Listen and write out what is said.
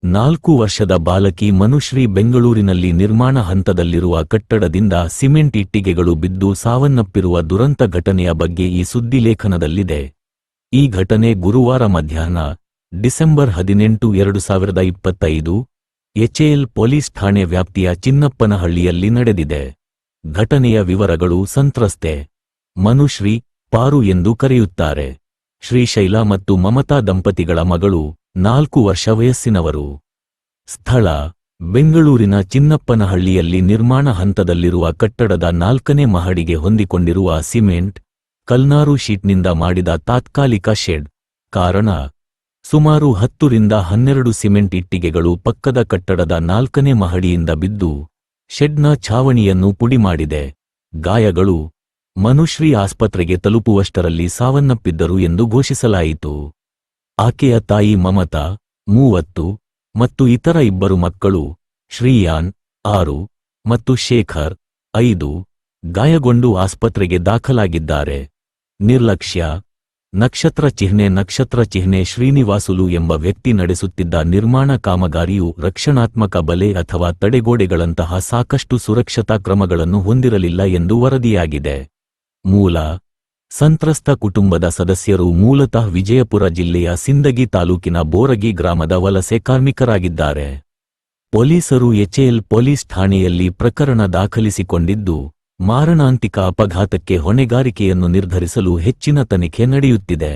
4 ವರ್ಷದ ಬಾಲಕಿ ಮನುಶ್ರೀ ಬೆಂಗಳೂರಿನಲ್ಲಿ ನಿರ್ಮಾಣ ಹಂತದಲ್ಲಿರುವ ಕಟ್ಟಡದಿಂದ ಸಿಮೆಂಟ್ ಇಟ್ಟಿಗೆಗಳು ಬಿದ್ದು ಸಾವನ್ನಪ್ಪಿರುವ ದುರಂತ ಘಟನೆಯ ಬಗ್ಗೆ ಈ ಸುದ್ದಿಲೇಖನದಲ್ಲಿದೆ. ಈ ಘಟನೆ ಗುರುವಾರ ಮಧ್ಯಾಹ್ನ ಡಿಸೆಂಬರ್ 18, 2025 ಎಚ್ಎಎಲ್ ಪೊಲೀಸ್ ಠಾಣೆ ವ್ಯಾಪ್ತಿಯ ಚಿನ್ನಪ್ಪನಹಳ್ಳಿಯಲ್ಲಿ ನಡೆದಿದೆ. ಘಟನೆಯ ವಿವರಗಳು. ಸಂತ್ರಸ್ತೆ ಮನುಶ್ರೀ, ಪಾರು ಎಂದು ಕರೆಯುತ್ತಾರೆ. ಶ್ರೀಶೈಲ ಮತ್ತು ಮಮತಾ ದಂಪತಿಗಳ ಮಗಳು, 4 ವರ್ಷ ವಯಸ್ಸಿನವರು. ಸ್ಥಳ: ಬೆಂಗಳೂರಿನ ಚಿನ್ನಪ್ಪನಹಳ್ಳಿಯಲ್ಲಿ ನಿರ್ಮಾಣ ಹಂತದಲ್ಲಿರುವ ಕಟ್ಟಡದ 4ನೇ ಮಹಡಿಗೆ ಹೊಂದಿಕೊಂಡಿರುವ ಸಿಮೆಂಟ್, ಕಲ್ನಾರು ಶೀಟ್ನಿಂದ ಮಾಡಿದ ತಾತ್ಕಾಲಿಕ ಶೆಡ್. ಕಾರಣ: ಸುಮಾರು 10 ರಿಂದ 12 ಸಿಮೆಂಟ್ ಇಟ್ಟಿಗೆಗಳು ಪಕ್ಕದ ಕಟ್ಟಡದ 4ನೇ ಮಹಡಿಯಿಂದ ಬಿದ್ದು ಶೆಡ್ನ ಛಾವಣಿಯನ್ನು ಪುಡಿ ಮಾಡಿದೆ. ಗಾಯಗಳು: ಮನುಶ್ರೀ ಆಸ್ಪತ್ರೆಗೆ ತಲುಪುವಷ್ಟರಲ್ಲಿ ಸಾವನ್ನಪ್ಪಿದ್ದರು ಎಂದು ಘೋಷಿಸಲಾಯಿತು. ಆಕೆಯ ತಾಯಿ ಮಮತಾ, 30, ಮತ್ತು ಇತರ 2 ಮಕ್ಕಳು, ಶ್ರೀಯಾನ್, 6, ಮತ್ತು ಶೇಖರ್, 5, ಗಾಯಗೊಂಡು ಆಸ್ಪತ್ರೆಗೆ ದಾಖಲಾಗಿದ್ದಾರೆ. ನಿರ್ಲಕ್ಷ್ಯ: ನಕ್ಷತ್ರ ಚಿಹ್ನೆ ಶ್ರೀನಿವಾಸುಲು ಎಂಬ ವ್ಯಕ್ತಿ ನಡೆಸುತ್ತಿದ್ದ ನಿರ್ಮಾಣ ಕಾಮಗಾರಿಯು ರಕ್ಷಣಾತ್ಮಕ ಬಲೆ ಅಥವಾ ತಡೆಗೋಡೆಗಳಂತಹ ಸಾಕಷ್ಟು ಸುರಕ್ಷತಾ ಕ್ರಮಗಳನ್ನು ಹೊಂದಿರಲಿಲ್ಲ ಎಂದು ವರದಿಯಾಗಿದೆ. ಮೂಲ: ಸಂತ್ರಸ್ತ ಕುಟುಂಬದ ಸದಸ್ಯರು ಮೂಲತಃ ವಿಜಯಪುರ ಜಿಲ್ಲೆಯ ಸಿಂದಗಿ ತಾಲೂಕಿನ ಬೋರಗಿ ಗ್ರಾಮದ ವಲಸೆ ಕಾರ್ಮಿಕರಾಗಿದ್ದಾರೆ. ಪೊಲೀಸರು ಎಚ್ಎಎಲ್ ಪೊಲೀಸ್ ಠಾಣೆಯಲ್ಲಿ ಪ್ರಕರಣ ದಾಖಲಿಸಿಕೊಂಡಿದ್ದು, ಮಾರಣಾಂತಿಕ ಅಪಘಾತಕ್ಕೆ ಹೊಣೆಗಾರಿಕೆಯನ್ನು ನಿರ್ಧರಿಸಲು ಹೆಚ್ಚಿನ ತನಿಖೆ ನಡೆಯುತ್ತಿದೆ.